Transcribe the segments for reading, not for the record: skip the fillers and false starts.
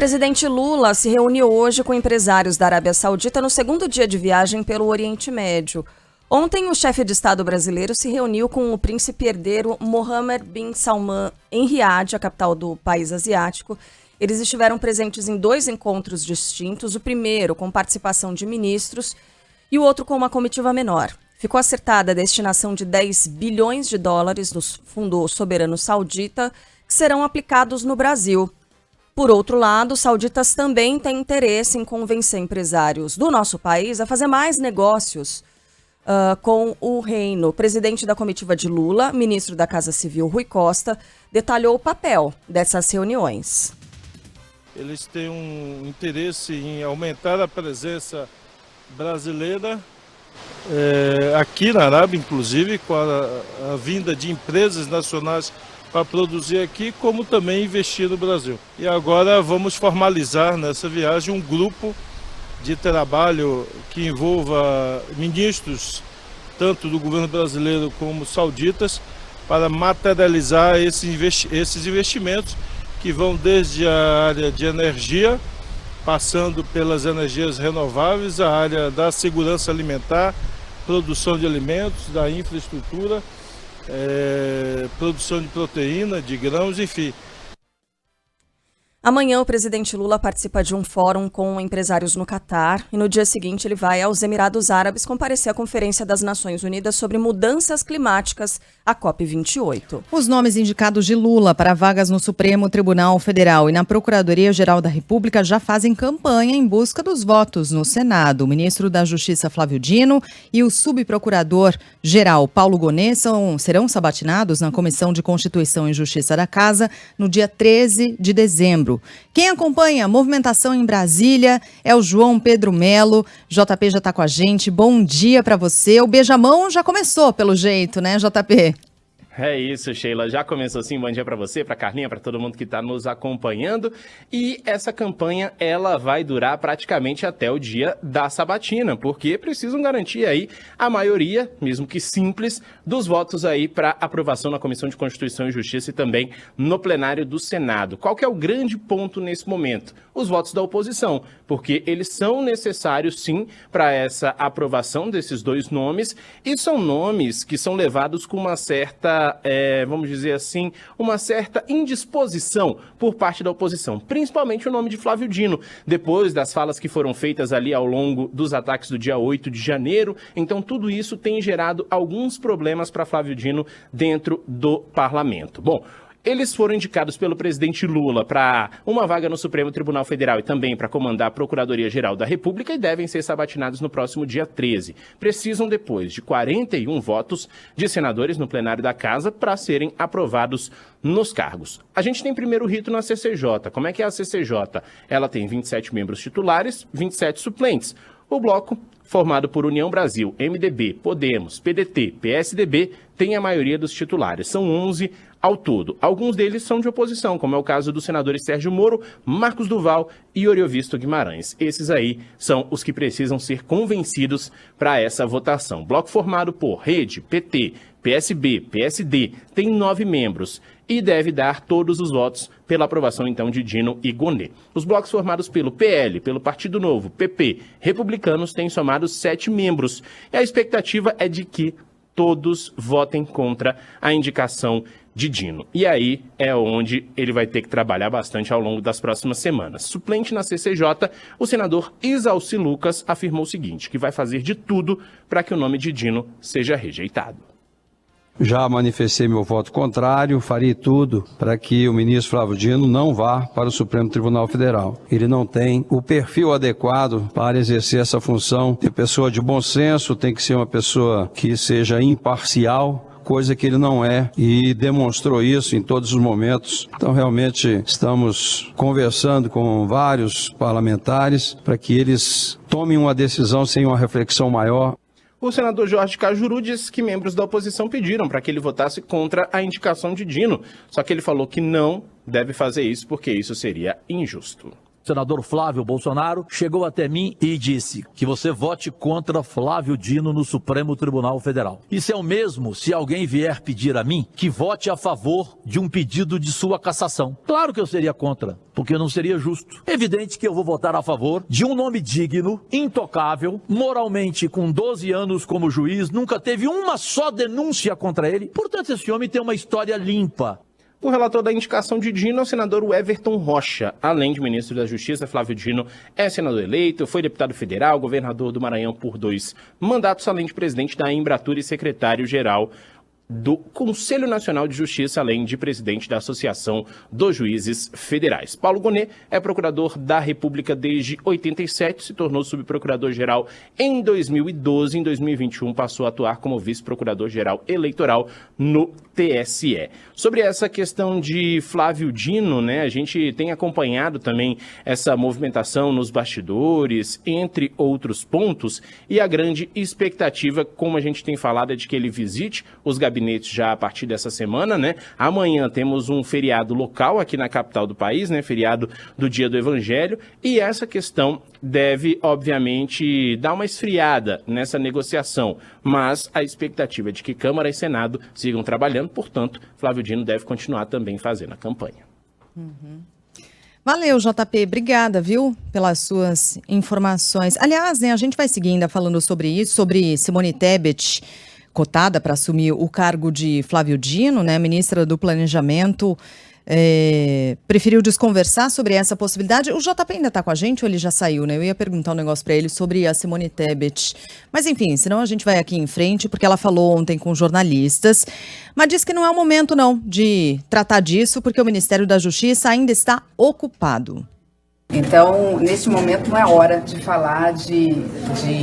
presidente Lula se reuniu hoje com empresários da Arábia Saudita no segundo dia de viagem pelo Oriente Médio. Ontem, o chefe de Estado brasileiro se reuniu com o príncipe herdeiro Mohammed bin Salman em Riad, a capital do país asiático. Eles estiveram presentes em 2 encontros distintos, o primeiro com participação de ministros e o outro com uma comitiva menor. Ficou acertada a destinação de 10 bilhões de dólares do Fundo Soberano Saudita, que serão aplicados no Brasil. Por outro lado, os sauditas também têm interesse em convencer empresários do nosso país a fazer mais negócios com o reino. O presidente da comitiva de Lula, ministro da Casa Civil, Rui Costa, detalhou o papel dessas reuniões. Eles têm um interesse em aumentar a presença brasileira aqui na Arábia, inclusive, com a vinda de empresas nacionais para produzir aqui, como também investir no Brasil. E agora vamos formalizar nessa viagem um grupo de trabalho que envolva ministros, tanto do governo brasileiro como sauditas, para materializar esses investimentos que vão desde a área de energia, passando pelas energias renováveis, a área da segurança alimentar, produção de alimentos, da infraestrutura, produção de proteína, de grãos, enfim. Amanhã o presidente Lula participa de um fórum com empresários no Catar e no dia seguinte ele vai aos Emirados Árabes comparecer à Conferência das Nações Unidas sobre Mudanças Climáticas, a COP28. Os nomes indicados de Lula para vagas no Supremo Tribunal Federal e na Procuradoria-Geral da República já fazem campanha em busca dos votos no Senado. O ministro da Justiça, Flávio Dino, e o subprocurador-geral, Paulo Gonet, serão sabatinados na Comissão de Constituição e Justiça da Casa no dia 13 de dezembro. Quem acompanha a movimentação em Brasília é o João Pedro Melo. JP já está com a gente. Bom dia para você. O beijamão já começou, pelo jeito, né, JP? É isso, Sheila. Já começou sim. Bom dia para você, para Carlinha, para todo mundo que está nos acompanhando. E essa campanha, ela vai durar praticamente até o dia da sabatina, porque precisam garantir aí a maioria, mesmo que simples, dos votos aí para aprovação na Comissão de Constituição e Justiça e também no plenário do Senado. Qual que é o grande ponto nesse momento? Os votos da oposição, porque eles são necessários sim para essa aprovação desses 2 nomes, e são nomes que são levados com uma certa vamos dizer assim, uma certa indisposição por parte da oposição, principalmente o nome de Flávio Dino, depois das falas que foram feitas ali ao longo dos ataques do dia 8 de janeiro, então tudo isso tem gerado alguns problemas para Flávio Dino dentro do parlamento. Bom, eles foram indicados pelo presidente Lula para uma vaga no Supremo Tribunal Federal e também para comandar a Procuradoria-Geral da República e devem ser sabatinados no próximo dia 13. Precisam depois de 41 votos de senadores no plenário da Casa para serem aprovados nos cargos. A gente tem primeiro rito na CCJ. Como é que é a CCJ? Ela tem 27 membros titulares, 27 suplentes. O bloco, formado por União Brasil, MDB, Podemos, PDT, PSDB, tem a maioria dos titulares. São 11 ao todo. Alguns deles são de oposição, como é o caso dos senadores Sérgio Moro, Marcos Duval e Oriovisto Guimarães. Esses aí são os que precisam ser convencidos para essa votação. Bloco formado por Rede, PT, PSB, PSD, tem 9 membros e deve dar todos os votos pela aprovação, então, de Dino e Gonet. Os blocos formados pelo PL, pelo Partido Novo, PP, Republicanos, têm somado 7 membros. E a expectativa é de que todos votem contra a indicação de Dino. E aí é onde ele vai ter que trabalhar bastante ao longo das próximas semanas. Suplente na CCJ, o senador Isalci Lucas afirmou o seguinte, que vai fazer de tudo para que o nome de Dino seja rejeitado. Já manifestei meu voto contrário, farei tudo para que o ministro Flávio Dino não vá para o Supremo Tribunal Federal. Ele não tem o perfil adequado para exercer essa função. É pessoa de bom senso, tem que ser uma pessoa que seja imparcial, coisa que ele não é, e demonstrou isso em todos os momentos. Então, realmente, estamos conversando com vários parlamentares para que eles tomem uma decisão sem uma reflexão maior. O senador Jorge Cajuru disse que membros da oposição pediram para que ele votasse contra a indicação de Dino, só que ele falou que não deve fazer isso porque isso seria injusto. senador Flávio Bolsonaro, chegou até mim e disse que você vote contra Flávio Dino no Supremo Tribunal Federal. Isso é o mesmo se alguém vier pedir a mim que vote a favor de um pedido de sua cassação. Claro que eu seria contra, porque não seria justo. Evidente que eu vou votar a favor de um nome digno, intocável, moralmente com 12 anos como juiz, nunca teve uma só denúncia contra ele. Portanto, esse homem tem uma história limpa. O relator da indicação de Dino é o senador Everton Rocha. Além de ministro da Justiça, Flávio Dino é senador eleito, foi deputado federal, governador do Maranhão por 2 mandatos, além de presidente da Embratur e secretário-geral do Conselho Nacional de Justiça, além de presidente da Associação dos Juízes Federais. Paulo Gonet é procurador da República desde 87, se tornou subprocurador-geral em 2012. Em 2021, passou a atuar como vice-procurador-geral eleitoral no TSE. Sobre essa questão de Flávio Dino, né, a gente tem acompanhado também essa movimentação nos bastidores, entre outros pontos, e a grande expectativa, como a gente tem falado, é de que ele visite os gabinetes já a partir dessa semana, né? Amanhã temos um feriado local aqui na capital do país, né? Feriado do Dia do Evangelho, e essa questão deve, obviamente, dar uma esfriada nessa negociação, mas a expectativa é de que Câmara e Senado sigam trabalhando, portanto, Flávio Dino deve continuar também fazendo a campanha. Valeu, JP. Obrigada, viu, pelas suas informações. Aliás, né, a gente vai seguir ainda falando sobre isso, sobre Simone Tebet, cotada para assumir o cargo de Flávio Dino, né, ministra do Planejamento, preferiu desconversar sobre essa possibilidade. O JP ainda está com a gente ou ele já saiu, né? Eu ia perguntar um negócio para ele sobre a Simone Tebet. Mas enfim, senão a gente vai aqui em frente, porque ela falou ontem com jornalistas, mas disse que não é o momento não de tratar disso, porque o Ministério da Justiça ainda está ocupado. Então, neste momento, não é hora de falar de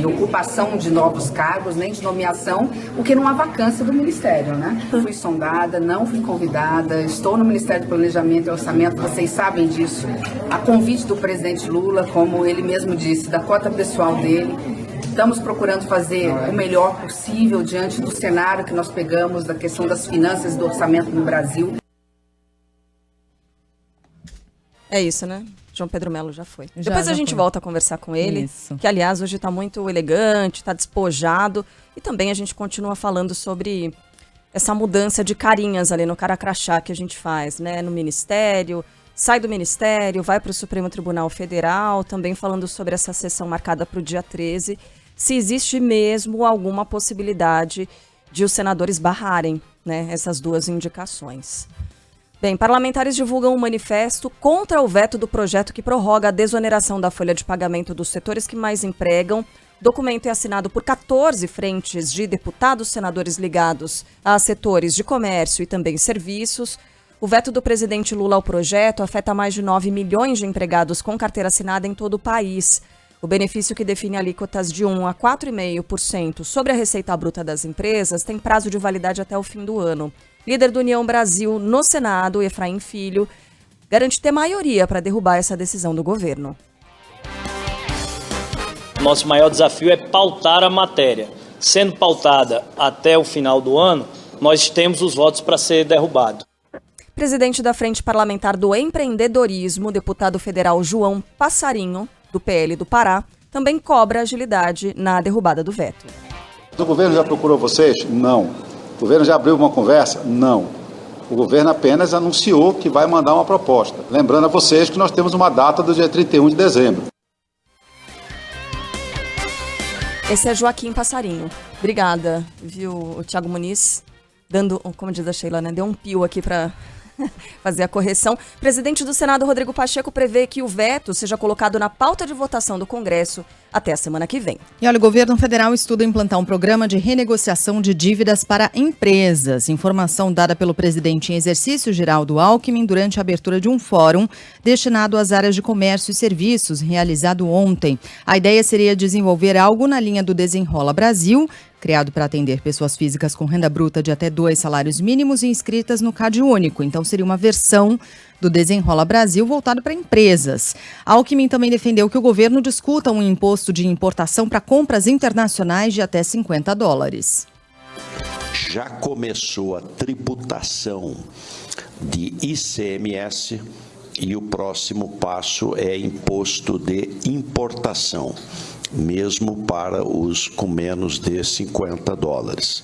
ocupação de novos cargos, nem de nomeação, porque não há vacância do Ministério, né? Fui sondada, não fui convidada, estou no Ministério do Planejamento e Orçamento, vocês sabem disso, a convite do presidente Lula, como ele mesmo disse, da cota pessoal dele. Estamos procurando fazer o melhor possível diante do cenário que nós pegamos, da questão das finanças e do orçamento no Brasil. É isso, né? João Pedro Melo já foi. Já Depois a gente foi. volta a conversar com ele, Isso. que aliás hoje está muito elegante, está despojado, e também a gente continua falando sobre essa mudança de carinhas ali no cara crachá que a gente faz, né, no Ministério, sai do Ministério, vai para o Supremo Tribunal Federal, também falando sobre essa sessão marcada para o dia 13, se existe mesmo alguma possibilidade de os senadores barrarem, né, essas duas indicações. Bem, parlamentares divulgam um manifesto contra o veto do projeto que prorroga a desoneração da folha de pagamento dos setores que mais empregam. O documento é assinado por 14 frentes de deputados, senadores ligados a setores de comércio e também serviços. O veto do presidente Lula ao projeto afeta mais de 9 milhões de empregados com carteira assinada em todo o país. O benefício, que define alíquotas de 1 a 4,5% sobre a receita bruta das empresas, tem prazo de validade até o fim do ano. Líder do União Brasil no Senado, Efraim Filho, garante ter maioria para derrubar essa decisão do governo. Nosso maior desafio é pautar a matéria. Sendo pautada até o final do ano, nós temos os votos para ser derrubado. Presidente da Frente Parlamentar do Empreendedorismo, deputado federal João Passarinho, do PL do Pará, também cobra agilidade na derrubada do veto. O governo já procurou vocês? Não. O governo já abriu uma conversa? Não. O governo apenas anunciou que vai mandar uma proposta. Lembrando a vocês que nós temos uma data do dia 31 de dezembro. Esse é Joaquim Passarinho. Obrigada, viu, o Thiago Muniz, dando, como diz a Sheila, né, deu um pio aqui para fazer a correção. Presidente do Senado, Rodrigo Pacheco, prevê que o veto seja colocado na pauta de votação do Congresso até a semana que vem. E olha, o governo federal estuda implantar um programa de renegociação de dívidas para empresas. Informação dada pelo presidente em exercício, Geraldo Alckmin, durante a abertura de um fórum destinado às áreas de comércio e serviços, realizado ontem. A ideia seria desenvolver algo na linha do Desenrola Brasil, criado para atender pessoas físicas com renda bruta de até 2 salários mínimos e inscritas no Cade Único. Então, seria uma versão do Desenrola Brasil voltado para empresas. Alckmin também defendeu que o governo discuta um imposto de importação para compras internacionais de até $50. Já começou a tributação de ICMS E o próximo passo é imposto de importação, mesmo para os com menos de $50.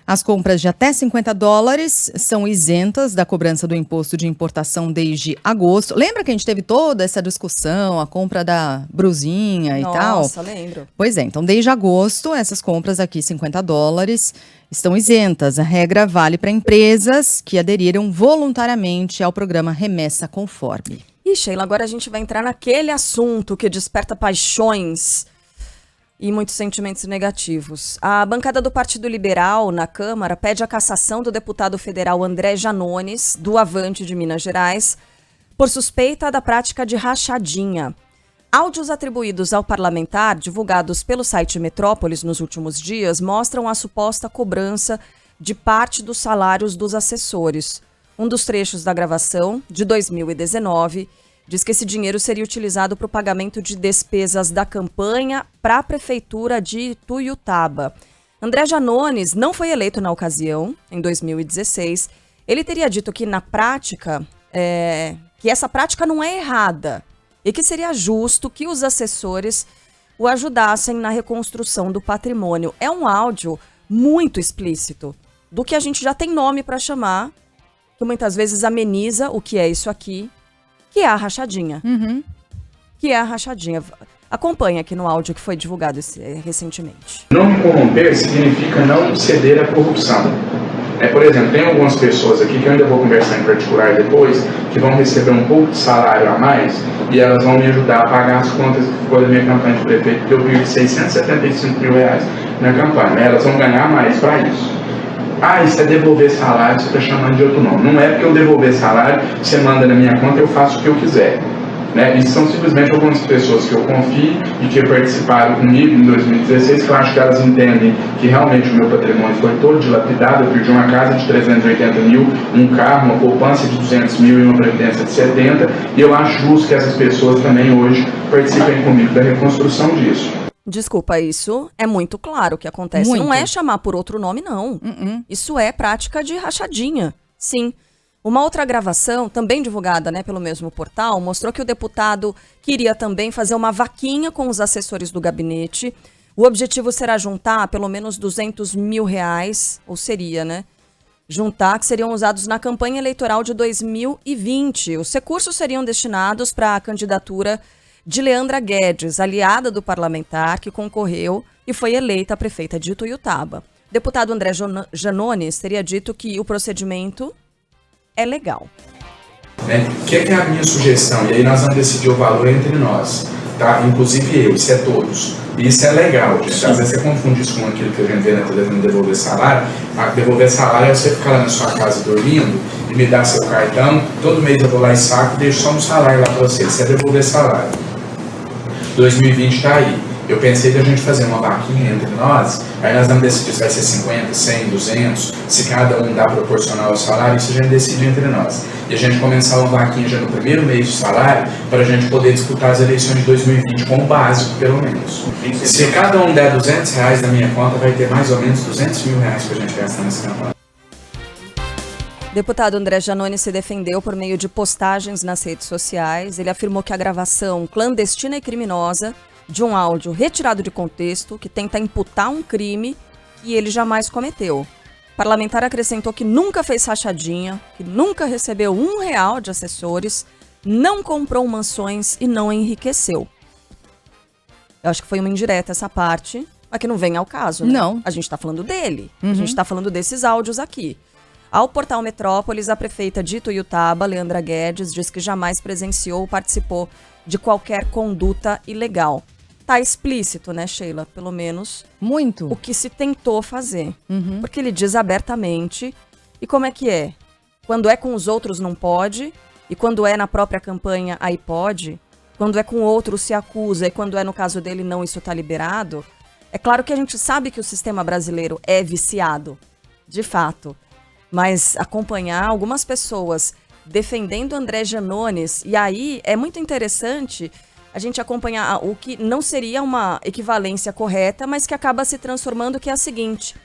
As compras de até $50 são isentas da cobrança do imposto de importação desde agosto. Lembra que a gente teve toda essa discussão, a compra da brusinha e tal? Nossa, lembro. Pois é, então desde agosto, essas compras aqui, $50, estão isentas. A regra vale para empresas que aderiram voluntariamente ao programa Remessa Conforme. E, Sheila, agora a gente vai entrar naquele assunto que desperta paixões e muitos sentimentos negativos. A bancada do Partido Liberal na Câmara pede a cassação do deputado federal André Janones, do Avante de Minas Gerais, por suspeita da prática de rachadinha. Áudios atribuídos ao parlamentar, divulgados pelo site Metrópolis nos últimos dias, mostram a suposta cobrança de parte dos salários dos assessores. Um dos trechos da gravação, de 2019, diz que esse dinheiro seria utilizado para o pagamento de despesas da campanha para a Prefeitura de Ituiutaba. André Janones não foi eleito na ocasião, em 2016. Ele teria dito que, na prática, que essa prática não é errada e que seria justo que os assessores o ajudassem na reconstrução do patrimônio. É um áudio muito explícito do que a gente já tem nome para chamar, que muitas vezes ameniza o que é isso aqui, que é a rachadinha. Que é a rachadinha. Acompanha aqui no áudio que foi divulgado recentemente. Não me corromper significa não ceder à corrupção. Por exemplo, tem algumas pessoas aqui que eu ainda vou conversar em particular depois, que vão receber um pouco de salário a mais e elas vão me ajudar a pagar as contas que ficou da minha campanha de prefeito, porque eu perdi R$675 mil na campanha. Elas vão ganhar mais para isso. Isso é devolver salário, você está chamando de outro nome. Não é porque eu devolver salário, você manda na minha conta, eu faço o que eu quiser. Isso são simplesmente algumas pessoas que eu confio e que participaram comigo em 2016, que eu acho que elas entendem que realmente o meu patrimônio foi todo dilapidado. Eu perdi uma casa de 380 mil, um carro, uma poupança de 200 mil e uma previdência de 70, e eu acho justo que essas pessoas também hoje participem comigo da reconstrução disso. Desculpa, isso é muito claro o que acontece. Muito. Não é chamar por outro nome, não. Isso é prática de rachadinha, sim. Uma outra gravação, também divulgada pelo mesmo portal, mostrou que o deputado queria também fazer uma vaquinha com os assessores do gabinete. O objetivo será juntar pelo menos R$200 mil, ou seria, juntar, que seriam usados na campanha eleitoral de 2020. Os recursos seriam destinados para a candidatura de Leandra Guedes, aliada do parlamentar que concorreu e foi eleita a prefeita de Ituiutaba. O deputado André Janones teria dito que o procedimento é legal. O que é a minha sugestão? E aí nós vamos decidir o valor entre nós, tá? Inclusive eu, isso é todos. E isso é legal, gente. Às vezes você confunde isso com aquilo que a gente vê na televisão, devolver salário. Devolver salário é você ficar lá na sua casa dormindo e me dar seu cartão. Todo mês eu vou lá e saco e deixo só um salário lá para você. Isso é devolver salário. 2020 está aí. Eu pensei da gente fazer uma vaquinha entre nós, aí nós vamos decidir se vai ser 50, 100, 200, se cada um dá proporcional ao salário, isso a gente decide entre nós. E a gente começar uma vaquinha já no primeiro mês do salário, para a gente poder disputar as eleições de 2020 com o básico, pelo menos. Se cada um der R$200 na minha conta, vai ter mais ou menos R$200 mil para a gente gastar nessa campanha. Deputado André Janones se defendeu por meio de postagens nas redes sociais. Ele afirmou que a gravação clandestina e criminosa de um áudio retirado de contexto que tenta imputar um crime que ele jamais cometeu. O parlamentar acrescentou que nunca fez rachadinha, que nunca recebeu R$1 de assessores, não comprou mansões e não enriqueceu. Eu acho que foi uma indireta essa parte, mas que não vem ao caso, Não. A gente está falando dele, a gente está falando desses áudios aqui. Ao portal Metrópolis, a prefeita de Ituiutaba, Leandra Guedes, diz que jamais presenciou ou participou de qualquer conduta ilegal. Tá explícito, Sheila? Pelo menos muito o que se tentou fazer. Porque ele diz abertamente. E como é que é? Quando é com os outros não pode, e quando é na própria campanha aí pode. Quando é com outros se acusa, e quando é no caso dele não, isso tá liberado. É claro que a gente sabe que o sistema brasileiro é viciado, de fato. Mas acompanhar algumas pessoas defendendo André Janones, e aí é muito interessante a gente acompanhar o que não seria uma equivalência correta, mas que acaba se transformando, que é a seguinte.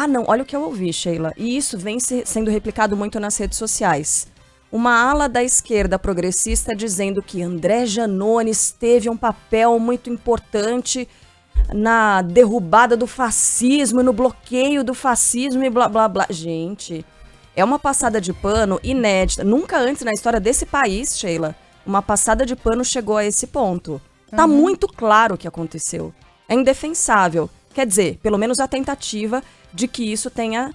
Não, olha o que eu ouvi, Sheila, e isso vem sendo replicado muito nas redes sociais. uma ala da esquerda progressista dizendo que André Janones teve um papel muito importante na derrubada do fascismo, no bloqueio do fascismo e blá blá blá. Gente, é uma passada de pano inédita. Nunca antes na história desse país, Sheila, uma passada de pano chegou a esse ponto. Tá muito claro o que aconteceu. É indefensável. Quer dizer, pelo menos a tentativa de que isso tenha...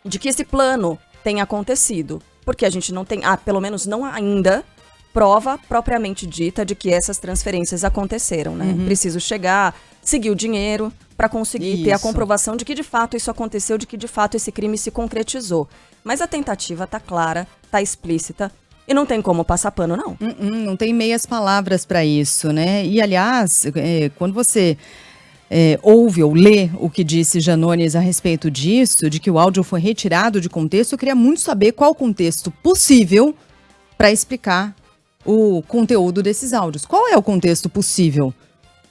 de que esse plano tenha acontecido. Porque a gente não tem, pelo menos não ainda, prova propriamente dita de que essas transferências aconteceram, né? Preciso chegar, seguir o dinheiro para conseguir ter a comprovação de que de fato isso aconteceu, de que de fato esse crime se concretizou. Mas a tentativa tá clara, tá explícita e não tem como passar pano, não. Não tem meias palavras para isso, né? E aliás, quando você ouve ou lê o que disse Janones a respeito disso, de que o áudio foi retirado de contexto, eu queria muito saber qual o contexto possível para explicar o conteúdo desses áudios. Qual é o contexto possível?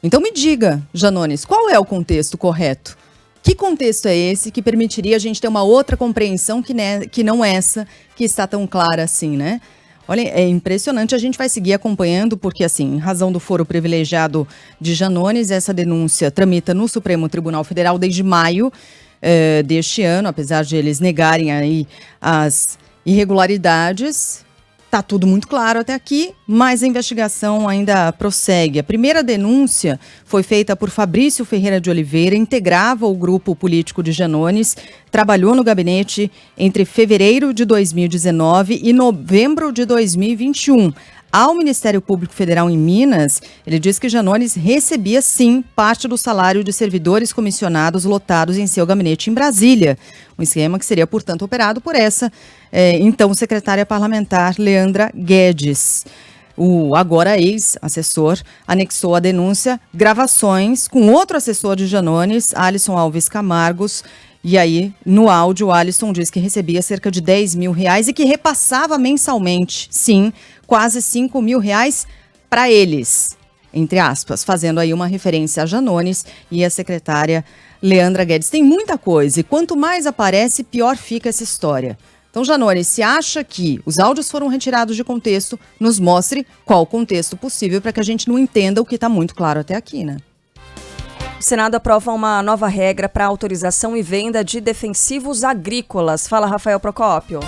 Então me diga, Janones, qual é o contexto correto? Que contexto é esse que permitiria a gente ter uma outra compreensão que não essa, que está tão clara assim, né? Olha, é impressionante, a gente vai seguir acompanhando, porque assim, em razão do foro privilegiado de Janones, essa denúncia tramita no Supremo Tribunal Federal desde maio deste ano, apesar de eles negarem aí as irregularidades. Tá tudo muito claro até aqui, mas a investigação ainda prossegue. A primeira denúncia foi feita por Fabrício Ferreira de Oliveira, integrava o grupo político de Janones, trabalhou no gabinete entre fevereiro de 2019 e novembro de 2021. Ao Ministério Público Federal em Minas, ele diz que Janones recebia, sim, parte do salário de servidores comissionados lotados em seu gabinete em Brasília. Um esquema que seria, portanto, operado por essa, então, secretária parlamentar Leandra Guedes. O agora ex-assessor anexou à denúncia gravações com outro assessor de Janones, Alisson Alves Camargos. E aí, no áudio, o Alisson diz que recebia cerca de R$10 mil e que repassava mensalmente, sim, quase R$5 mil para eles, entre aspas, fazendo aí uma referência a Janones e a secretária Leandra Guedes. Tem muita coisa e quanto mais aparece, pior fica essa história. Então, Janones, se acha que os áudios foram retirados de contexto, nos mostre qual o contexto possível para que a gente não entenda o que está muito claro até aqui, né? O Senado aprova uma nova regra para autorização e venda de defensivos agrícolas. Fala, Rafael Procópio.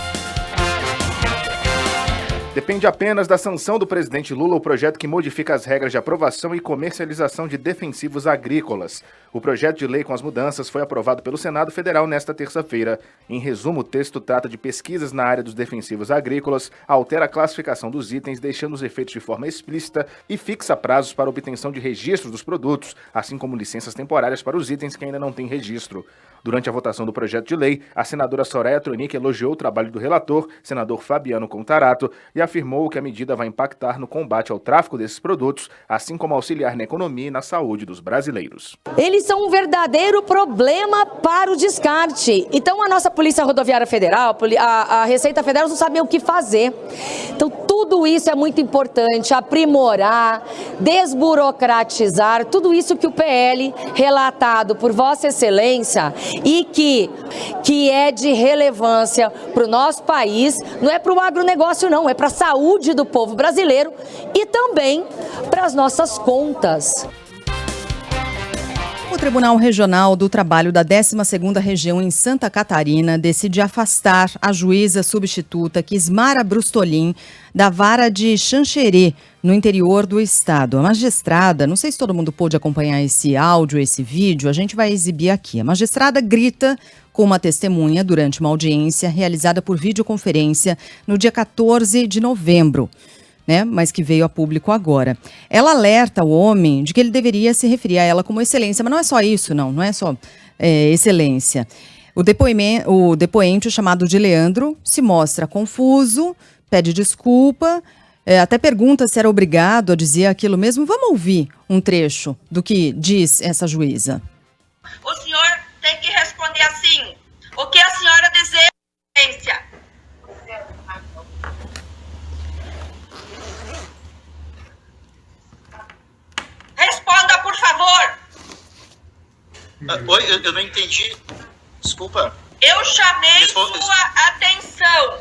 Depende apenas da sanção do presidente Lula o projeto que modifica as regras de aprovação e comercialização de defensivos agrícolas. O projeto de lei com as mudanças foi aprovado pelo Senado Federal nesta terça-feira. Em resumo, o texto trata de pesquisas na área dos defensivos agrícolas, altera a classificação dos itens, deixando os efeitos de forma explícita e fixa prazos para obtenção de registros dos produtos, assim como licenças temporárias para os itens que ainda não têm registro. Durante a votação do projeto de lei, a senadora Soraya Tronic elogiou o trabalho do relator, senador Fabiano Contarato, e afirmou que a medida vai impactar no combate ao tráfico desses produtos, assim como auxiliar na economia e na saúde dos brasileiros. Eles são um verdadeiro problema para o descarte. Então a nossa Polícia Rodoviária Federal, a Receita Federal não sabem o que fazer. Então tudo isso é muito importante, aprimorar, desburocratizar, tudo isso que o PL relatado por Vossa Excelência e que é de relevância para o nosso país, não é para o agronegócio não, é para a saúde do povo brasileiro e também para as nossas contas. O Tribunal Regional do Trabalho da 12ª Região em Santa Catarina decide afastar a juíza substituta Kismara Brustolin da vara de Xanxerê, no interior do estado. A magistrada, não sei se todo mundo pôde acompanhar esse áudio, esse vídeo, a gente vai exibir aqui. A magistrada grita com uma testemunha durante uma audiência realizada por videoconferência no dia 14 de novembro. Mas que veio a público agora. Ela alerta o homem de que ele deveria se referir a ela como excelência, mas não é só isso, não é só excelência. O depoente, chamado de Leandro, se mostra confuso, pede desculpa, até pergunta se era obrigado a dizer aquilo mesmo. Vamos ouvir um trecho do que diz essa juíza. O senhor tem que responder assim, o que a senhora deseja, excelência? Responda, por favor. Oi, eu não entendi. Desculpa. Eu chamei sua atenção.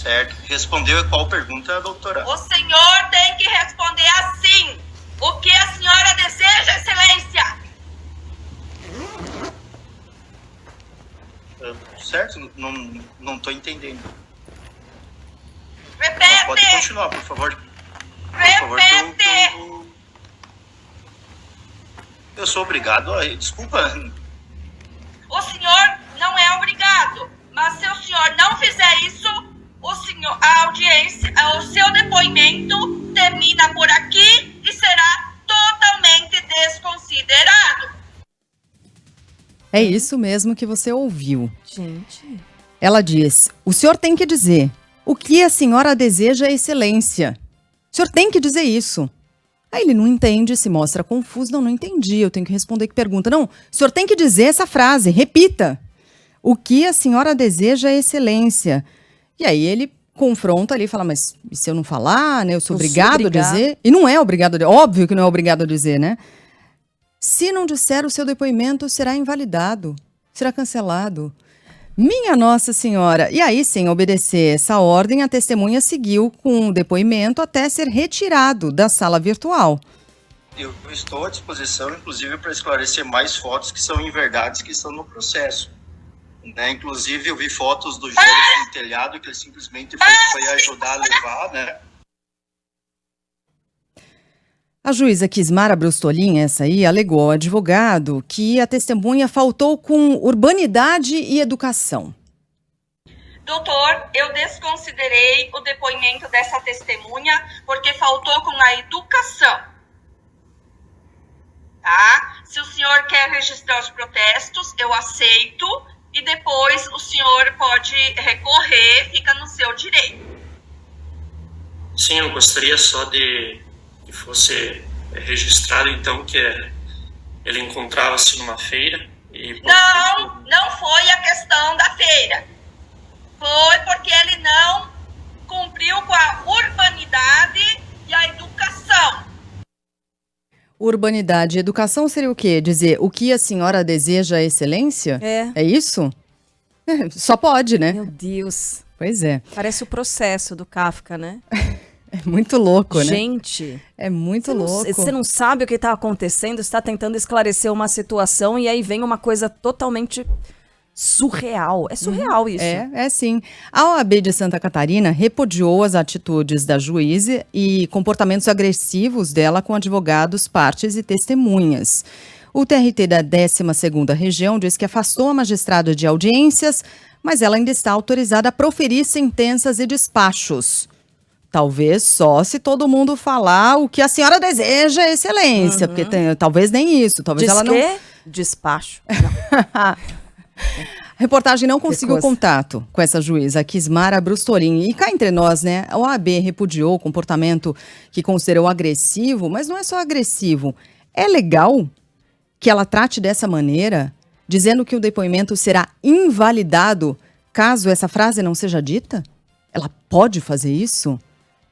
Certo. Respondeu qual pergunta, doutora? O senhor tem que responder assim. O que a senhora deseja, excelência? Certo? Não estou entendendo. Repete! Pode continuar, por favor. Repete! Eu sou obrigado a... Desculpa. O senhor não é obrigado, mas se o senhor não fizer isso, a audiência, o seu depoimento termina por aqui e será totalmente desconsiderado. É isso mesmo que você ouviu. Gente. Ela diz, o senhor tem que dizer o que a senhora deseja, excelência. O senhor tem que dizer isso. Aí ele não entende, se mostra confuso. Não entendi, eu tenho que responder que pergunta. Não, o senhor tem que dizer essa frase, repita. O que a senhora deseja, excelência. E aí ele confronta ali e fala, mas e se eu não falar, né? Eu sou obrigado a dizer. E não é obrigado a dizer, óbvio que não é obrigado a dizer, né? Se não disser, o seu depoimento será invalidado, será cancelado. Minha Nossa Senhora! E aí, sem obedecer essa ordem, a testemunha seguiu com o depoimento até ser retirado da sala virtual. Eu estou à disposição, inclusive, para esclarecer mais fotos que são inverdades que estão no processo. Né? Inclusive, eu vi fotos do Jânio no telhado, que ele simplesmente foi ajudar a levar, né? A juíza Kismara Brustolin, essa aí, alegou ao advogado que a testemunha faltou com urbanidade e educação. Doutor, eu desconsiderei o depoimento dessa testemunha porque faltou com a educação. Tá? Se o senhor quer registrar os protestos, eu aceito e depois o senhor pode recorrer, fica no seu direito. Sim, eu gostaria só de que fosse registrado, então, que ele encontrava-se numa feira e... Não foi a questão da feira. Foi porque ele não cumpriu com a urbanidade e a educação. Urbanidade e educação seria o quê? Dizer o que a senhora deseja, excelência? É isso? Só pode, né? Meu Deus. Pois é. Parece o processo do Kafka, né? É muito louco, né? Gente. É muito louco. Você não sabe o que está acontecendo, está tentando esclarecer uma situação e aí vem uma coisa totalmente surreal. É surreal isso. É sim. A OAB de Santa Catarina repudiou as atitudes da juíza e comportamentos agressivos dela com advogados, partes e testemunhas. O TRT da 12ª Região diz que afastou a magistrada de audiências, mas ela ainda está autorizada a proferir sentenças e despachos. Talvez só se todo mundo falar o que a senhora deseja, excelência, porque talvez nem isso. Talvez ela não... Despacho. A reportagem não conseguiu contato com essa juíza, Kismara Brustolin. E cá entre nós, né? A OAB repudiou o comportamento que considerou agressivo, mas não é só agressivo. É legal que ela trate dessa maneira, dizendo que o depoimento será invalidado caso essa frase não seja dita? Ela pode fazer isso?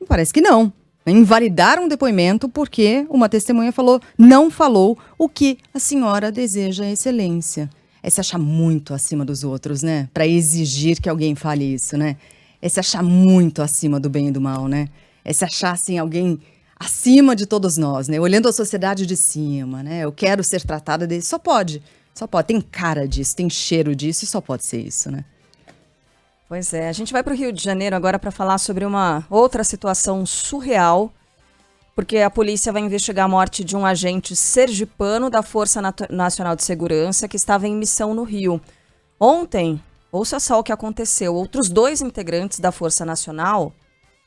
Parece que não. Invalidar um depoimento porque uma testemunha não falou o que a senhora deseja, excelência. É se achar muito acima dos outros, né? Para exigir que alguém fale isso, né? É se achar muito acima do bem e do mal, né? É se achar, assim, alguém acima de todos nós, né? Olhando a sociedade de cima, né? Eu quero ser tratada desse. Só pode. Tem cara disso, tem cheiro disso e só pode ser isso, né? Pois é, a gente vai para o Rio de Janeiro agora para falar sobre uma outra situação surreal, porque a polícia vai investigar a morte de um agente sergipano da Força Nacional de Segurança que estava em missão no Rio. Ontem, ouça só o que aconteceu, outros 2 integrantes da Força Nacional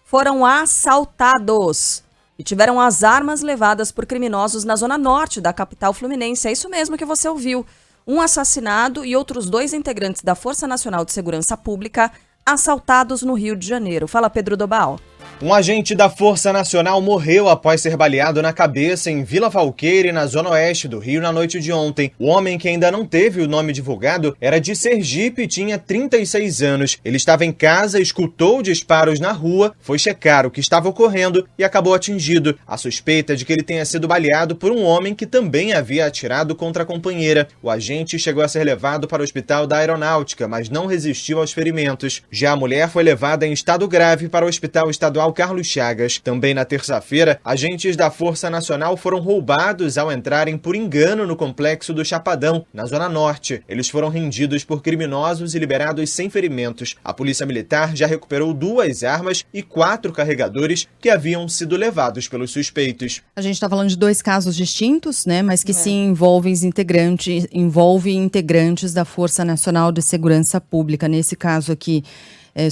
foram assaltados e tiveram as armas levadas por criminosos na zona norte da capital fluminense. É isso mesmo que você ouviu. Um assassinado e outros 2 integrantes da Força Nacional de Segurança Pública assaltados no Rio de Janeiro. Fala, Pedro Dobal. Um agente da Força Nacional morreu após ser baleado na cabeça em Vila Valqueire, na zona oeste do Rio, na noite de ontem. O homem, que ainda não teve o nome divulgado, era de Sergipe e tinha 36 anos. Ele estava em casa, escutou disparos na rua, foi checar o que estava ocorrendo e acabou atingido. A suspeita é de que ele tenha sido baleado por um homem que também havia atirado contra a companheira. O agente chegou a ser levado para o Hospital da Aeronáutica, mas não resistiu aos ferimentos. Já a mulher foi levada em estado grave para o Hospital Estadual Carlos Chagas. Também na terça-feira, agentes da Força Nacional foram roubados ao entrarem por engano no complexo do Chapadão, na Zona Norte. Eles foram rendidos por criminosos e liberados sem ferimentos. A Polícia Militar já recuperou 2 armas e 4 carregadores que haviam sido levados pelos suspeitos. A gente está falando de 2 casos distintos, né, mas que sim envolvem integrantes da Força Nacional de Segurança Pública. Nesse caso aqui,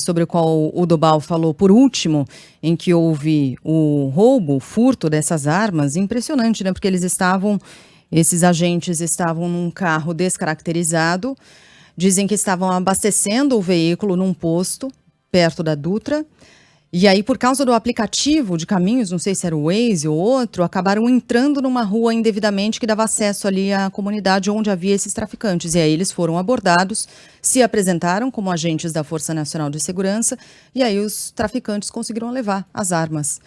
sobre o qual o Dobal falou por último, em que houve o roubo, o furto dessas armas, impressionante, né? Porque esses agentes estavam num carro descaracterizado, dizem que estavam abastecendo o veículo num posto perto da Dutra, e aí por causa do aplicativo de caminhos, não sei se era o Waze ou outro, acabaram entrando numa rua indevidamente que dava acesso ali à comunidade onde havia esses traficantes. E aí eles foram abordados, se apresentaram como agentes da Força Nacional de Segurança, e aí os traficantes conseguiram levar as armas.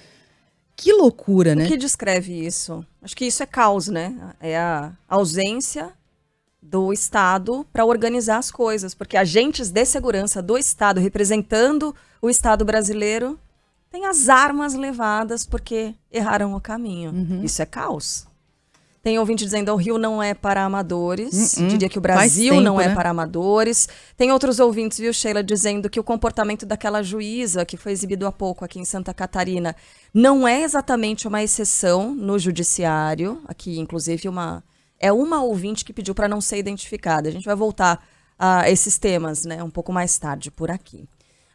Que loucura, né? O que descreve isso? Acho que isso é caos, né? É a ausência do Estado para organizar as coisas, porque agentes de segurança do Estado, representando o Estado brasileiro, têm as armas levadas porque erraram o caminho. Isso é caos. Tem ouvinte dizendo que o Rio não é para amadores, diria que o Brasil não é para amadores. Tem outros ouvintes, viu, Sheila, dizendo que o comportamento daquela juíza que foi exibido há pouco aqui em Santa Catarina não é exatamente uma exceção no judiciário. Aqui, inclusive, uma ouvinte que pediu para não ser identificada. A gente vai voltar a esses temas, né, um pouco mais tarde por aqui.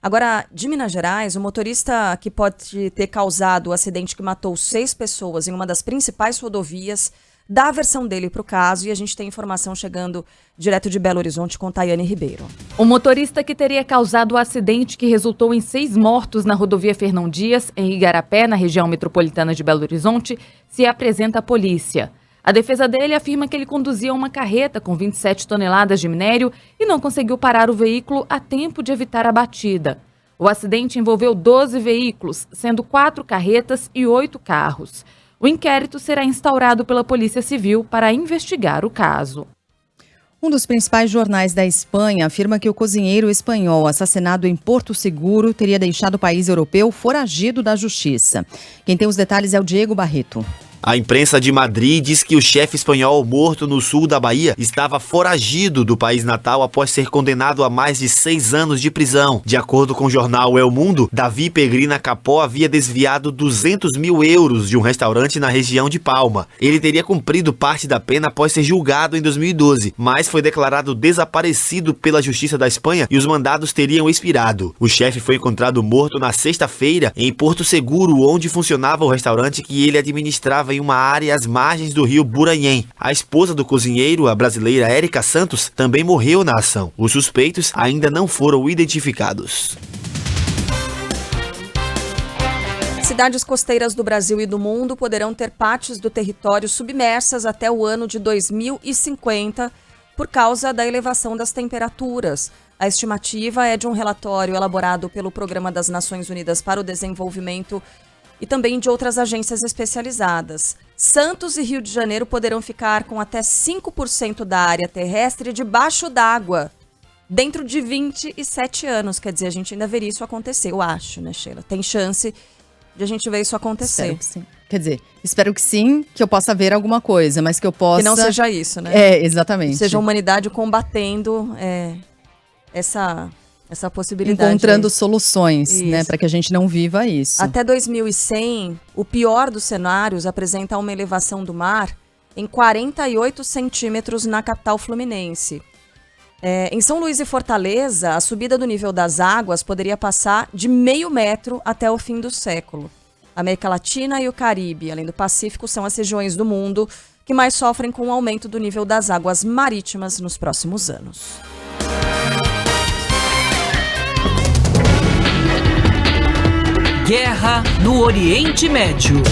Agora, de Minas Gerais, o motorista que pode ter causado o acidente que matou 6 pessoas em uma das principais rodovias dá a versão dele para o caso, e a gente tem informação chegando direto de Belo Horizonte com Tayane Ribeiro. O motorista que teria causado o acidente que resultou em 6 mortos na rodovia Fernão Dias, em Igarapé, na região metropolitana de Belo Horizonte, se apresenta à polícia. A defesa dele afirma que ele conduzia uma carreta com 27 toneladas de minério e não conseguiu parar o veículo a tempo de evitar a batida. O acidente envolveu 12 veículos, sendo 4 carretas e 8 carros. O inquérito será instaurado pela Polícia Civil para investigar o caso. Um dos principais jornais da Espanha afirma que o cozinheiro espanhol assassinado em Porto Seguro teria deixado o país europeu foragido da justiça. Quem tem os detalhes é o Diego Barreto. A imprensa de Madrid diz que o chefe espanhol morto no sul da Bahia estava foragido do país natal após ser condenado a mais de 6 anos de prisão. De acordo com o jornal El Mundo, Davi Pegrina Capó havia desviado 200 mil euros de um restaurante na região de Palma. Ele teria cumprido parte da pena após ser julgado em 2012, mas foi declarado desaparecido pela Justiça da Espanha e os mandados teriam expirado. O chefe foi encontrado morto na sexta-feira em Porto Seguro, onde funcionava o restaurante que ele administrava em uma área às margens do rio Buranhém. A esposa do cozinheiro, a brasileira Érica Santos, também morreu na ação. Os suspeitos ainda não foram identificados. Cidades costeiras do Brasil e do mundo poderão ter partes do território submersas até o ano de 2050 por causa da elevação das temperaturas. A estimativa é de um relatório elaborado pelo Programa das Nações Unidas para o Desenvolvimento e também de outras agências especializadas. Santos e Rio de Janeiro poderão ficar com até 5% da área terrestre debaixo d'água dentro de 27 anos. Quer dizer, a gente ainda veria isso acontecer, eu acho, né, Sheila? Tem chance de a gente ver isso acontecer. Espero que sim. Quer dizer, espero que sim, que eu possa ver alguma coisa, mas que eu possa... Que não seja isso, né? Exatamente. Seja a humanidade combatendo essa possibilidade. Encontrando soluções, né, para que a gente não viva isso. Até 2100, o pior dos cenários apresenta uma elevação do mar em 48 centímetros na capital fluminense. Em São Luís e Fortaleza, a subida do nível das águas poderia passar de 0,5 metro até o fim do século. A América Latina e o Caribe, além do Pacífico, são as regiões do mundo que mais sofrem com o aumento do nível das águas marítimas nos próximos anos. Guerra no Oriente Médio.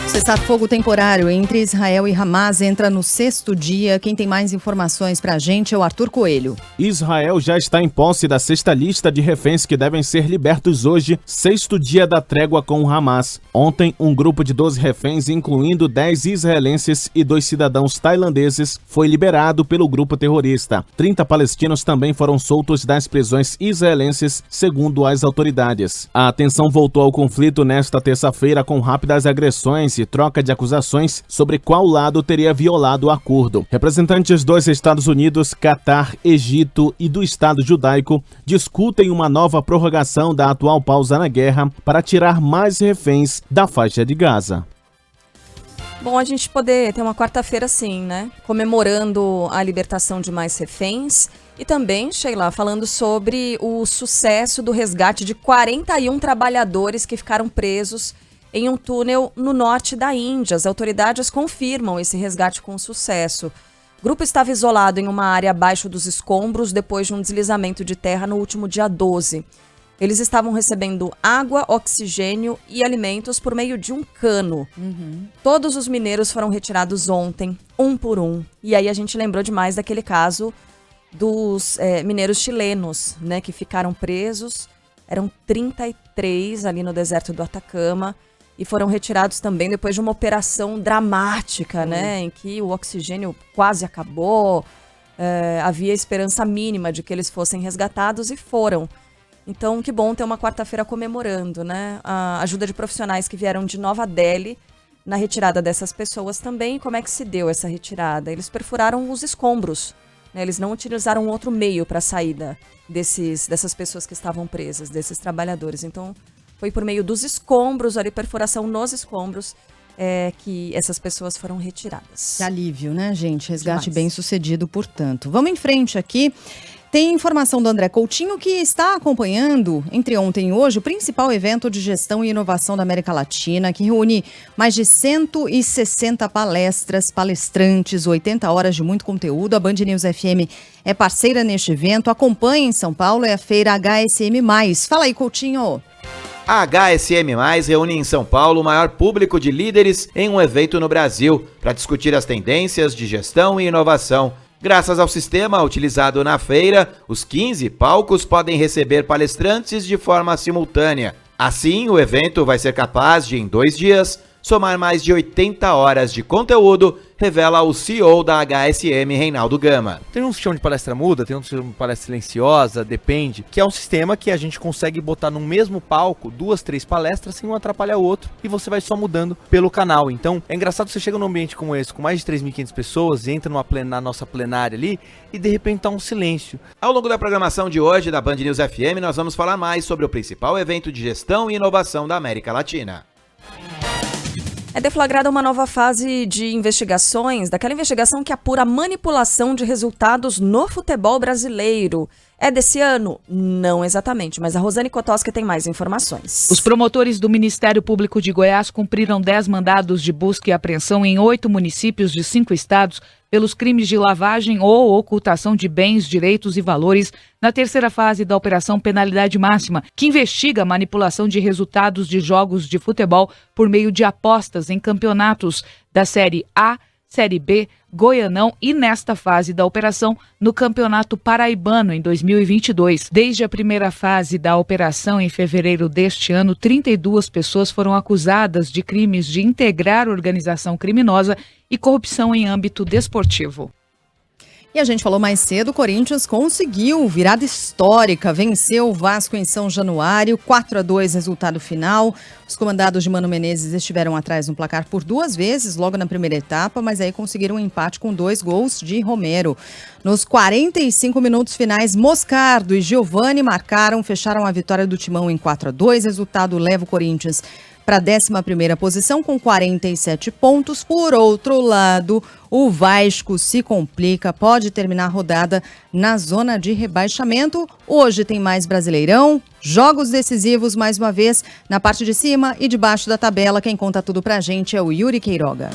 Cessar-fogo temporário entre Israel e Hamas entra no 6º dia. Quem tem mais informações pra gente é o Arthur Coelho. Israel já está em posse da 6ª lista de reféns que devem ser libertos hoje, 6º dia da trégua com o Hamas. Ontem, um grupo de 12 reféns, incluindo 10 israelenses e 2 cidadãos tailandeses, foi liberado pelo grupo terrorista. 30 palestinos também foram soltos das prisões israelenses, segundo as autoridades. A atenção voltou ao conflito nesta terça-feira com rápidas agressões e troca de acusações sobre qual lado teria violado o acordo. Representantes dos Estados Unidos, Catar, Egito e do Estado judaico discutem uma nova prorrogação da atual pausa na guerra para tirar mais reféns da faixa de Gaza. Bom, a gente poder ter uma quarta-feira assim, né? Comemorando a libertação de mais reféns e também, Sheila, falando sobre o sucesso do resgate de 41 trabalhadores que ficaram presos em um túnel no norte da Índia. As autoridades confirmam esse resgate com sucesso. O grupo estava isolado em uma área abaixo dos escombros depois de um deslizamento de terra no último dia 12. Eles estavam recebendo água, oxigênio e alimentos por meio de um cano. Todos os mineiros foram retirados ontem, um por um. E aí a gente lembrou demais daquele caso dos mineiros chilenos, né, que ficaram presos. Eram 33 ali no deserto do Atacama. E foram retirados também depois de uma operação dramática, né? Em que o oxigênio quase acabou. Havia esperança mínima de que eles fossem resgatados e foram. Então, que bom ter uma quarta-feira comemorando, né? A ajuda de profissionais que vieram de Nova Delhi na retirada dessas pessoas também. Como é que se deu essa retirada? Eles perfuraram os escombros, né? Eles não utilizaram outro meio para a saída dessas pessoas que estavam presas, desses trabalhadores. Então, foi por meio dos escombros, ali, perfuração nos escombros, que essas pessoas foram retiradas. Que alívio, né, gente? Resgate bem sucedido, portanto. Vamos em frente aqui. Tem informação do André Coutinho, que está acompanhando, entre ontem e hoje, o principal evento de gestão e inovação da América Latina, que reúne mais de 160 palestrantes, 80 horas de muito conteúdo. A Band News FM é parceira neste evento. Acompanha em São Paulo, é a feira HSM+. Fala aí, Coutinho. A HSM+, reúne em São Paulo o maior público de líderes em um evento no Brasil para discutir as tendências de gestão e inovação. Graças ao sistema utilizado na feira, os 15 palcos podem receber palestrantes de forma simultânea. Assim, o evento vai ser capaz de, em 2 dias, somar mais de 80 horas de conteúdo, revela o CEO da HSM, Reinaldo Gama. Tem um sistema de palestra muda, tem um sistema de palestra silenciosa, depende, que é um sistema que a gente consegue botar no mesmo palco 2, 3 palestras sem um atrapalhar o outro e você vai só mudando pelo canal. Então, é engraçado você chega num ambiente como esse, com mais de 3.500 pessoas, entra na nossa plenária ali e de repente tá um silêncio. Ao longo da programação de hoje da Band News FM, nós vamos falar mais sobre o principal evento de gestão e inovação da América Latina. É deflagrada uma nova fase de investigações, daquela investigação que apura a manipulação de resultados no futebol brasileiro. É desse ano? Não exatamente, mas a Rosane Kotoski tem mais informações. Os promotores do Ministério Público de Goiás cumpriram 10 mandados de busca e apreensão em 8 municípios de 5 estados pelos crimes de lavagem ou ocultação de bens, direitos e valores na terceira fase da Operação Penalidade Máxima, que investiga a manipulação de resultados de jogos de futebol por meio de apostas em campeonatos da Série A, Série B, Goianão e nesta fase da operação no Campeonato Paraibano em 2022. Desde a primeira fase da operação em fevereiro deste ano, 32 pessoas foram acusadas de crimes de integrar organização criminosa e corrupção em âmbito desportivo. E a gente falou mais cedo, o Corinthians conseguiu virada histórica, venceu o Vasco em São Januário, 4-2 resultado final. Os comandados de Mano Menezes estiveram atrás no placar por 2 vezes, logo na primeira etapa, mas aí conseguiram um empate com 2 gols de Romero. Nos 45 minutos finais, Moscardo e Giovani fecharam a vitória do Timão em 4-2, resultado leva o Corinthians para a 11ª posição com 47 pontos. Por outro lado, o Vasco se complica, pode terminar a rodada na zona de rebaixamento. Hoje tem mais Brasileirão, jogos decisivos mais uma vez na parte de cima e de baixo da tabela. Quem conta tudo pra gente é o Yuri Queiroga.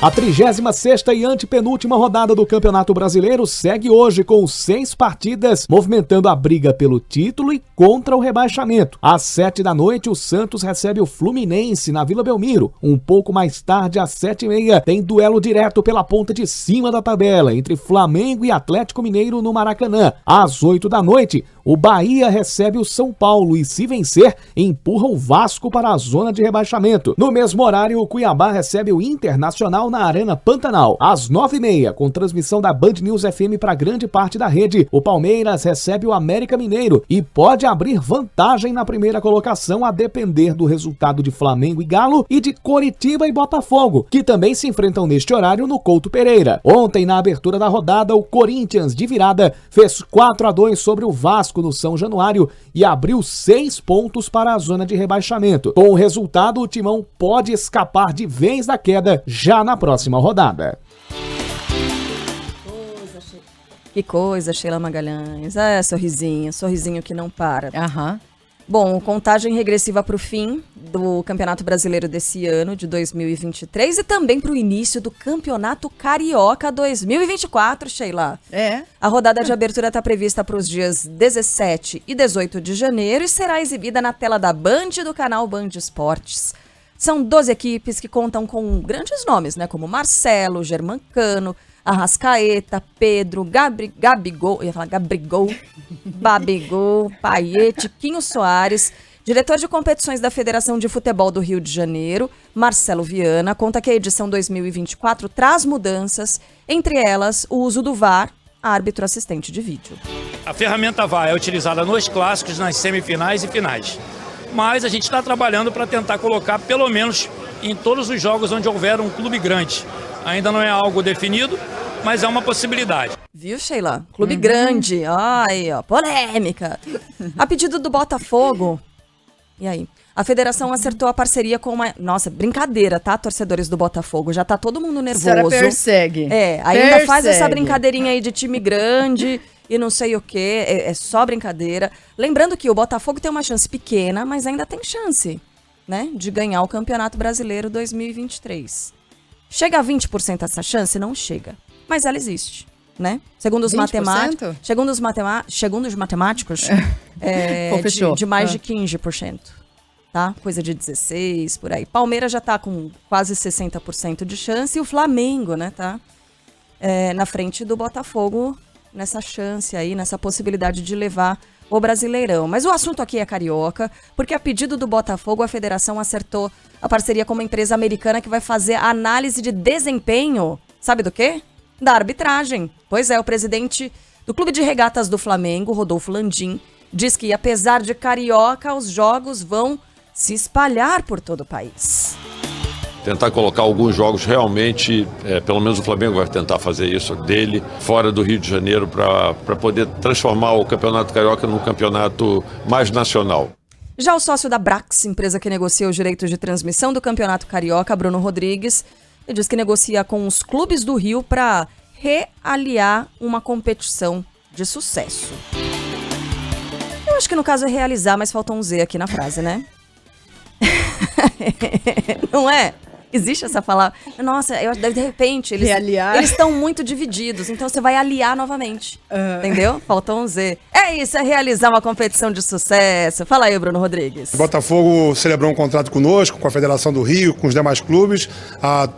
A 36ª e antepenúltima rodada do Campeonato Brasileiro segue hoje com 6 partidas, movimentando a briga pelo título e contra o rebaixamento. Às 7h, o Santos recebe o Fluminense na Vila Belmiro. Um pouco mais tarde, às 7h30, tem duelo direto pela ponta de cima da tabela, entre Flamengo e Atlético Mineiro no Maracanã. Às 8h, o Bahia recebe o São Paulo e, se vencer, empurra o Vasco para a zona de rebaixamento. No mesmo horário, o Cuiabá recebe o Internacional na Arena Pantanal. Às 9h30, com transmissão da Band News FM para grande parte da rede, o Palmeiras recebe o América Mineiro e pode abrir vantagem na primeira colocação a depender do resultado de Flamengo e Galo e de Coritiba e Botafogo, que também se enfrentam neste horário no Couto Pereira. Ontem, na abertura da rodada, o Corinthians, de virada, fez 4-2 sobre o Vasco no São Januário e abriu 6 pontos para a zona de rebaixamento. Com o resultado, o Timão pode escapar de vez da queda já na próxima rodada. Que coisa, Sheila Magalhães. Sorrisinho que não para. Aham. Bom, contagem regressiva para o fim do Campeonato Brasileiro desse ano, de 2023, e também para o início do Campeonato Carioca 2024, Sheila. A rodada de abertura está prevista para os dias 17 e 18 de janeiro e será exibida na tela da Band e do canal Band Esportes. São 12 equipes que contam com grandes nomes, né, como Marcelo, Germancano, Arrascaeta, Pedro, Gabigol, Babigol, Payet, Tiquinho Soares. Diretor de competições da Federação de Futebol do Rio de Janeiro, Marcelo Viana, conta que a edição 2024 traz mudanças, entre elas o uso do VAR, árbitro assistente de vídeo. A ferramenta VAR é utilizada nos clássicos, nas semifinais e finais. Mas a gente está trabalhando para tentar colocar pelo menos em todos os jogos onde houver um clube grande. Ainda não é algo definido, mas é uma possibilidade. Viu, Sheila? Clube grande. Ai, ó, polêmica. A pedido do Botafogo. E aí? A federação acertou a parceria com uma... Nossa, brincadeira, tá, torcedores do Botafogo? Já tá todo mundo nervoso. A senhora persegue. Ainda faz essa brincadeirinha aí de time grande e não sei o quê. É só brincadeira. Lembrando que o Botafogo tem uma chance pequena, mas ainda tem chance, né, de ganhar o Campeonato Brasileiro 2023. Chega a 20% essa chance? Não chega. Mas ela existe, né? Segundo os matemáticos, de mais de 15%. Tá? Coisa de 16%, por aí. Palmeiras já tá com quase 60% de chance e o Flamengo, né, tá na frente do Botafogo nessa chance aí, nessa possibilidade de levar o Brasileirão. Mas o assunto aqui é carioca, porque a pedido do Botafogo, a federação acertou a parceria com uma empresa americana que vai fazer a análise de desempenho, sabe do quê? Da arbitragem. Pois é, o presidente do Clube de Regatas do Flamengo, Rodolfo Landim, diz que apesar de carioca, os jogos vão se espalhar por todo o país. Tentar colocar alguns jogos realmente, pelo menos o Flamengo vai tentar fazer isso dele, fora do Rio de Janeiro, para poder transformar o Campeonato Carioca num campeonato mais nacional. Já o sócio da Brax, empresa que negocia os direitos de transmissão do Campeonato Carioca, Bruno Rodrigues, ele diz que negocia com os clubes do Rio para realiar uma competição de sucesso. Eu acho que no caso é realizar, mas faltou um Z aqui na frase, né? Não é? Existe essa palavra. Nossa, de repente, eles estão muito divididos, então você vai aliar novamente. Entendeu? Faltou um Z. É isso, é realizar uma competição de sucesso. Fala aí, Bruno Rodrigues. O Botafogo celebrou um contrato conosco, com a Federação do Rio, com os demais clubes.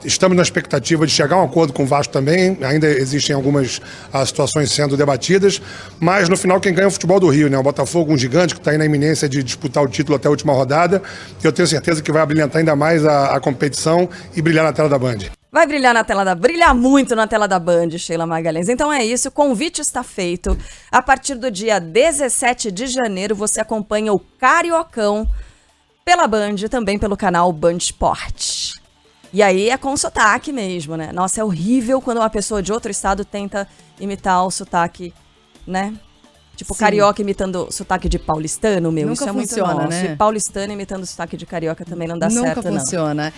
Estamos na expectativa de chegar a um acordo com o Vasco também. Ainda existem algumas situações sendo debatidas. Mas no final, quem ganha é o futebol do Rio, né? O Botafogo, um gigante que está aí na iminência de disputar o título até a última rodada. Eu tenho certeza que vai abrilhantar ainda mais a competição e brilhar na tela da Band. Vai brilhar muito na tela da Band, Sheila Magalhães. Então é isso, o convite está feito. A partir do dia 17 de janeiro, você acompanha o Cariocão pela Band, também pelo canal Band Esporte. E aí é com sotaque mesmo, né? Nossa, é horrível quando uma pessoa de outro estado tenta imitar o sotaque, né? Tipo, sim, carioca imitando sotaque de paulistano, meu. Nunca isso é funciona, muito nosso. né? E paulistano imitando sotaque de carioca também não dá certo, não. Nunca funciona.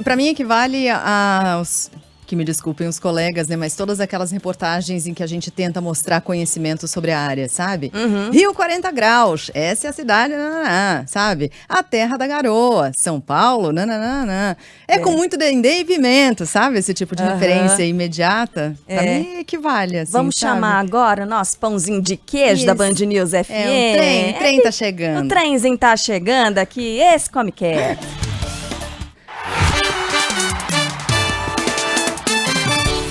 Pra mim equivale aos que me desculpem os colegas, né? Mas todas aquelas reportagens em que a gente tenta mostrar conhecimento sobre a área, sabe? Rio 40 graus, essa é a cidade, nananã, sabe? A terra da garoa, São Paulo, nananã. É com muito dendê e pimenta, sabe? Esse tipo de referência imediata, pra mim equivale, assim, Vamos chamar agora o nosso pãozinho de queijo da Band News FM. O trem tá chegando. O trenzinho tá chegando aqui, esse come quer.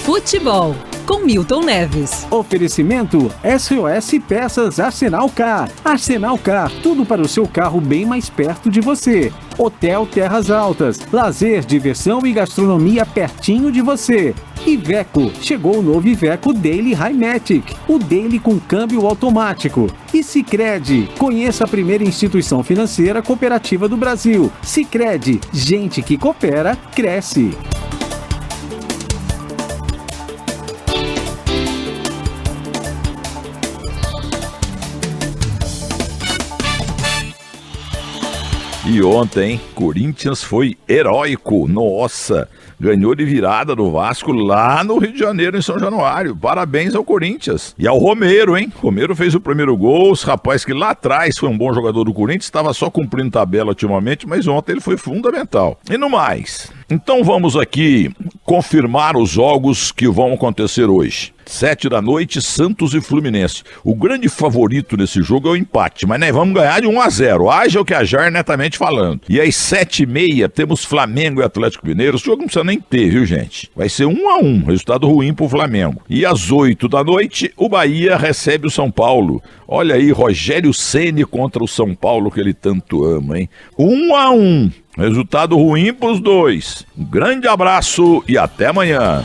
Futebol, com Milton Neves. Oferecimento SOS Peças Arsenal Car. Arsenal Car, tudo para o seu carro bem mais perto de você. Hotel Terras Altas, lazer, diversão e gastronomia pertinho de você. Iveco, chegou o novo Iveco Daily Highmatic, o Daily com câmbio automático. E Sicredi, conheça a primeira instituição financeira cooperativa do Brasil. Sicredi, gente que coopera, cresce. E ontem, Corinthians foi heróico, nossa, ganhou de virada do Vasco lá no Rio de Janeiro, em São Januário. Parabéns ao Corinthians. E ao Romero, hein? Romero fez o primeiro gol, esse rapaz que lá atrás foi um bom jogador do Corinthians, estava só cumprindo tabela ultimamente, mas ontem ele foi fundamental. E no mais, então vamos aqui confirmar os jogos que vão acontecer hoje. 19h, Santos e Fluminense. O grande favorito nesse jogo é o empate, mas nós vamos ganhar de 1-0. Haja o que a Jar netamente falando. E às 7h30 temos Flamengo e Atlético Mineiro. Esse jogo não precisa nem ter, viu, gente? Vai ser 1-1, resultado ruim pro Flamengo. E às 8h, o Bahia recebe o São Paulo. Olha aí, Rogério Ceni contra o São Paulo, que ele tanto ama, hein? 1-1, resultado ruim pros dois. Um grande abraço e até amanhã.